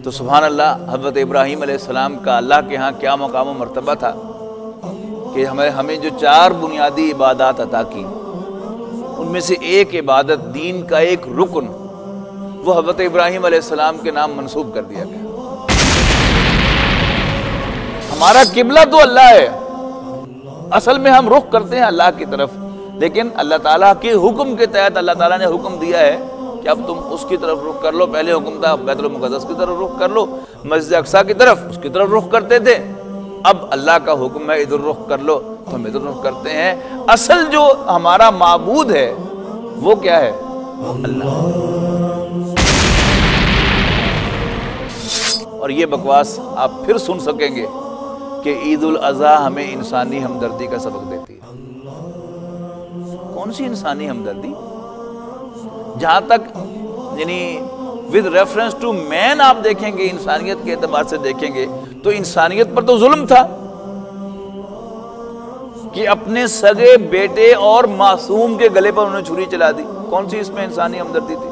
تو سبحان اللہ، حضرت ابراہیم علیہ السلام کا اللہ کے ہاں کیا مقام و مرتبہ تھا کہ ہمیں جو 4 بنیادی عبادات عطا کی، ان میں سے ایک عبادت، دین کا ایک رکن، وہ حضرت ابراہیم علیہ السلام کے نام منسوب کر دیا گیا۔ ہمارا قبلہ تو اللہ ہے، اصل میں ہم رخ کرتے ہیں اللہ کی طرف، لیکن اللہ تعالیٰ کے حکم کے تحت اللہ تعالیٰ نے حکم دیا ہے کہ اب تم اس کی طرف رخ کر لو۔ پہلے حکم تھا بیت المقدس کی طرف رخ کر لو، مسجد اقصیٰ کی طرف، اس کی طرف رخ کرتے تھے۔ اب اللہ کا حکم ہے ادھر رخ کر لو، تو ہم ادھر رخ کرتے ہیں۔ اصل جو ہمارا معبود ہے وہ کیا ہے؟ اللہ۔ اور یہ بکواس آپ پھر سن سکیں گے کہ عید الاضحیٰ ہمیں انسانی ہمدردی کا سبق دیتی ہے۔ کون سی انسانی ہمدردی؟ جہاں تک یعنی with reference to man آپ دیکھیں گے، انسانیت کے اعتبار سے دیکھیں گے تو انسانیت پر تو ظلم تھا کہ اپنے سگے بیٹے اور معصوم کے گلے پر انہوں نے چھری چلا دی۔ کون سی اس میں انسانی ہمدردی تھی؟